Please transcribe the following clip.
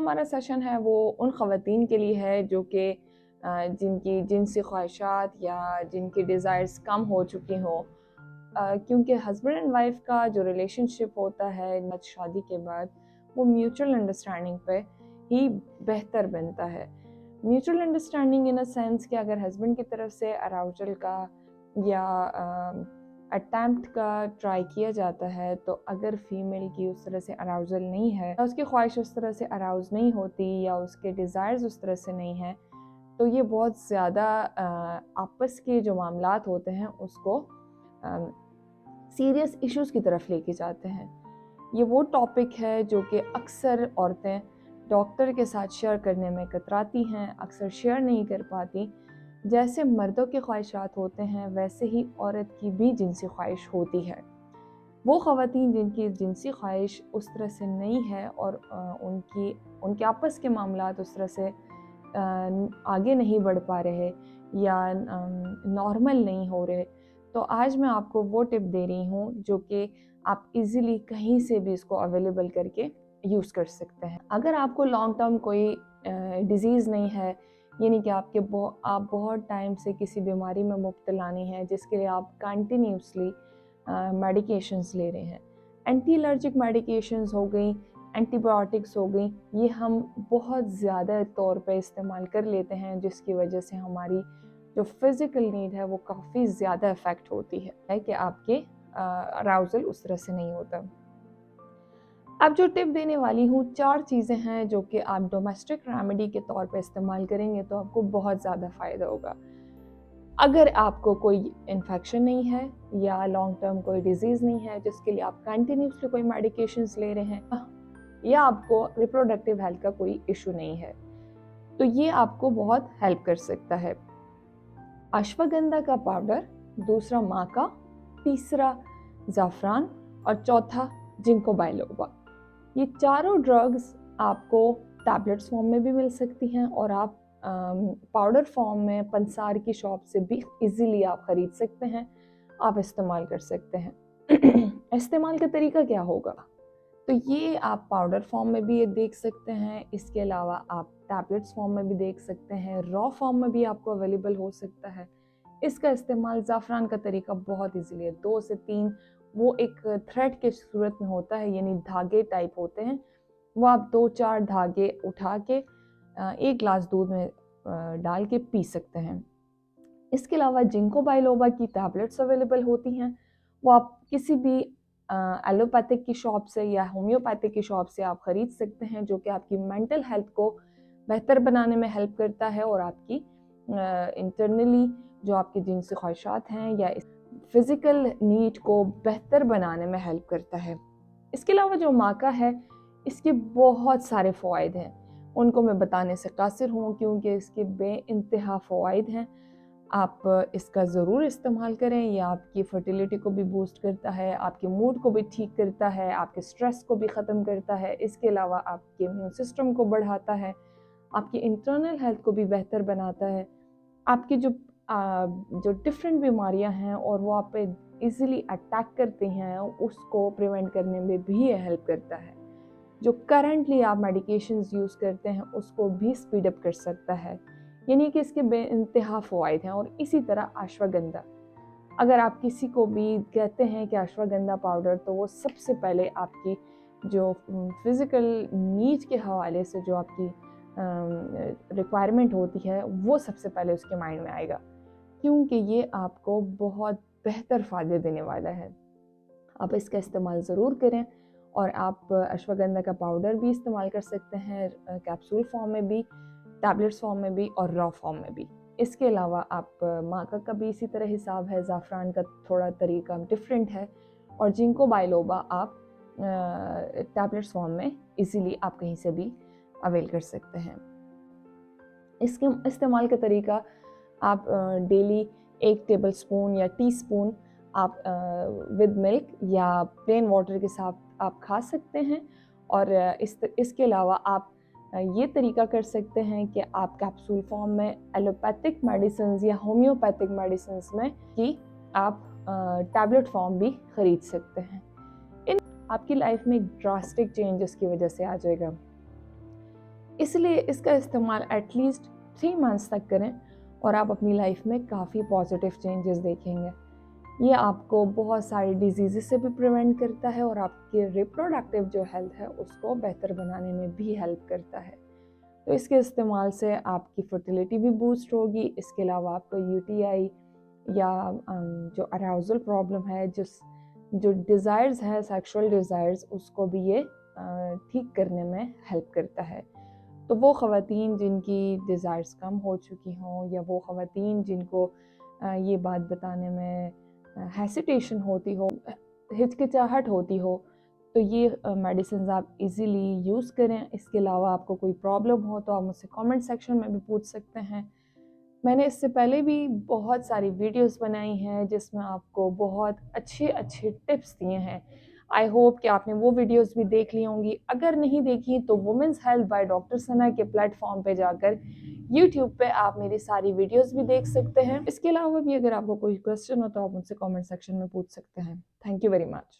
हमारा सेशन है वो उन ख़वातीन के लिए है जो कि जिनकी जिनसी ख्वाहिशात या जिनकी डिज़ायर्स कम हो चुकी हों, क्योंकि हस्बैंड एंड वाइफ का जो रिलेशनशिप होता है शादी के बाद वो म्यूचुअल अंडरस्टैंडिंग पे ही बेहतर बनता है। Mutual understanding in a sense कि अगर हस्बैंड की तरफ से अराउजल का या अटैम्प्ट का ट्राई किया जाता है, तो अगर फीमेल की उस तरह से अराउजल नहीं है या उसकी ख्वाहिश उस तरह से अराउज नहीं होती या उसके डिज़ायर्स उस तरह से नहीं है, तो ये बहुत ज़्यादा आपस के जो मामलात होते हैं उसको सीरियस इश्यूज़ की तरफ लेके जाते हैं। ये वो टॉपिक है जो कि अक्सर औरतें डॉक्टर के साथ शेयर करने में कतराती हैं, अक्सर शेयर नहीं कर पाती। जैसे मर्दों की ख्वाहिशात होते हैं वैसे ही औरत की भी जिनसी ख्वाहिश होती है। वो ख़वातीन जिनकी जिनसी ख्वाहिश उस तरह से नहीं है और उनके आपस के मामलात उस तरह से आगे नहीं बढ़ पा रहे या नॉर्मल नहीं हो रहे, तो आज मैं आपको वो टिप दे रही हूँ जो कि आप इजीली कहीं से भी इसको अवेलेबल करके यूज़ कर सकते हैं। अगर आपको लॉन्ग टर्म कोई डिज़ीज़ नहीं है, यानी कि आप बहुत टाइम से किसी बीमारी में मुब्तला नहीं है जिसके लिए आप कंटिन्यूसली मेडिकेशंस ले रहे हैं, एंटी एलर्जिक मेडिकेशंस हो गई, एंटीबायोटिक्स हो गई, ये हम बहुत ज़्यादा तौर पे इस्तेमाल कर लेते हैं जिसकी वजह से हमारी जो फिज़िकल नीड है वो काफ़ी ज़्यादा इफ़ेक्ट होती है कि आपके अराउजल उस तरह से नहीं होता। अब जो टिप देने वाली हूँ 4 चीज़ें हैं जो कि आप डोमेस्टिक रेमेडी के तौर पे इस्तेमाल करेंगे तो आपको बहुत ज़्यादा फ़ायदा होगा। अगर आपको कोई इन्फेक्शन नहीं है या लॉन्ग टर्म कोई डिजीज़ नहीं है जिसके लिए आप कंटिन्यूसली कोई मेडिकेशंस ले रहे हैं या आपको रिप्रोडक्टिव हेल्थ का कोई इशू नहीं है, तो ये आपको बहुत हेल्प कर सकता है। अश्वगंधा का पाउडर, दूसरा माका, तीसरा ज़ाफ़रान और चौथा जिंको बाइलोबा। ये चारों ड्रग्स आपको टैबलेट्स फॉर्म में भी मिल सकती हैं और आप पाउडर फॉर्म में पंसार की शॉप से भी इजीली आप ख़रीद सकते हैं, आप इस्तेमाल कर सकते हैं। इस्तेमाल का तरीका क्या होगा? तो ये आप पाउडर फॉर्म में भी ये देख सकते हैं, इसके अलावा आप टैबलेट्स फॉर्म में भी देख सकते हैं, रॉ फॉर्म में भी आपको अवेलेबल हो सकता है। इसका इस्तेमाल ज़ाफ़रान का तरीका बहुत इजीली है, 2 से 3 वो एक थ्रेड के सूरत में होता है, यानी धागे टाइप होते हैं, वो आप 2-4 धागे उठा के 1 ग्लास दूध में डाल के पी सकते हैं। इसके अलावा जिंको बाइलोबा की टैबलेट्स अवेलेबल होती हैं, वो आप किसी भी एलोपैथिक की शॉप से या होम्योपैथिक की शॉप से आप ख़रीद सकते हैं, जो कि आपकी मेंटल हेल्थ को बेहतर बनाने में हेल्प करता है और आपकी इंटरनली जो आपकी जिनसी ख्वाहिशात हैं या फिज़िकल नीड को बेहतर बनाने में हेल्प करता है। इसके अलावा जो माका है, इसके बहुत सारे फ़वाइद हैं, उनको मैं बताने से कासिर हूँ क्योंकि इसके बेइंतहा फ़वाइद हैं। आप इसका ज़रूर इस्तेमाल करें, यह आपकी फर्टिलिटी को भी बूस्ट करता है, आपके मूड को भी ठीक करता है, आपके स्ट्रेस को भी ख़त्म करता है। इसके अलावा आपके इम्यून सिस्टम को बढ़ाता है, आपकी इंटरनल हेल्थ को भी बेहतर बनाता है। आपकी जो डिफरेंट बीमारियां हैं और वो आप पे इजीली अटैक करती हैं, उसको प्रिवेंट करने में भी ये हेल्प करता है। जो करंटली आप मेडिकेशंस यूज़ करते हैं उसको भी स्पीड अप कर सकता है, यानी कि इसके बेइंतहा फ़वाइद हैं। और इसी तरह अश्वगंधा, अगर आप किसी को भी कहते हैं कि अश्वगंधा पाउडर, तो वो सबसे पहले आपकी जो फिज़िकल नीड के हवाले से जो आपकी रिक्वायरमेंट होती है वो सबसे पहले उसके माइंड में आएगा, क्योंकि ये आपको बहुत बेहतर फ़ायदे देने वाला है। आप इसका इस्तेमाल ज़रूर करें और आप अश्वगंधा का पाउडर भी इस्तेमाल कर सकते हैं, कैप्सूल फॉर्म में भी, टैबलेट्स फॉर्म में भी और रॉ फॉर्म में भी। इसके अलावा आप माका का भी इसी तरह हिसाब है, ज़ाफ़रान का थोड़ा तरीका डिफरेंट है और जिंको बाइलोबा आप टैबलेट्स फॉर्म में इजीली आप कहीं से भी अवेल कर सकते हैं। इसके इस्तेमाल का तरीका, आप डेली 1 टेबलस्पून या टीस्पून आप विद मिल्क या प्लेन वाटर के साथ आप खा सकते हैं। और इसके अलावा आप ये तरीका कर सकते हैं कि आप कैप्सूल फॉर्म में एलोपैथिक मेडिसिन्स या होम्योपैथिक मेडिसिन्स में कि आप टैबलेट फॉर्म भी ख़रीद सकते हैं। आपकी लाइफ में ड्रास्टिक चेंजेस की वजह से आ जाएगा। इसलिए इसका इस्तेमाल एटलीस्ट 3 मंथ्स तक करें और आप अपनी लाइफ में काफ़ी पॉजिटिव चेंजेस देखेंगे। ये आपको बहुत सारी डिजीज़ से भी प्रिवेंट करता है और आपकी रिप्रोडक्टिव जो हेल्थ है उसको बेहतर बनाने में भी हेल्प करता है। तो इसके इस्तेमाल से आपकी फर्टिलिटी भी बूस्ट होगी। इसके अलावा आपको यूटीआई या जो अराउजल प्रॉब्लम है, जो डिज़ायर्स हैं, सेक्सुअल डिज़ायर्स, उसको भी ये ठीक करने में हेल्प करता है। तो वो ख़वातीन जिनकी डिज़ायर्स कम हो चुकी हों या वो ख़वातीन जिनको ये बात बताने में हेसिटेशन होती हो, हिचकिचाहट होती हो, तो ये मेडिसिन आप इजीली यूज़ करें। इसके अलावा आपको कोई प्रॉब्लम हो तो आप मुझसे कमेंट सेक्शन में भी पूछ सकते हैं। मैंने इससे पहले भी बहुत सारी वीडियोस बनाई हैं जिसमें आपको बहुत अच्छे अच्छे टिप्स दिए हैं। आई होप कि आपने वो वीडियोस भी देख ली होंगी। अगर नहीं देखी तो वुमेंस हेल्थ बाय डॉक्टर सना के प्लेटफॉर्म पे जाकर यूट्यूब पे आप मेरी सारी वीडियोस भी देख सकते हैं। इसके अलावा भी अगर आपको कोई क्वेश्चन हो तो आप मुझसे कमेंट सेक्शन में पूछ सकते हैं। Thank you very much.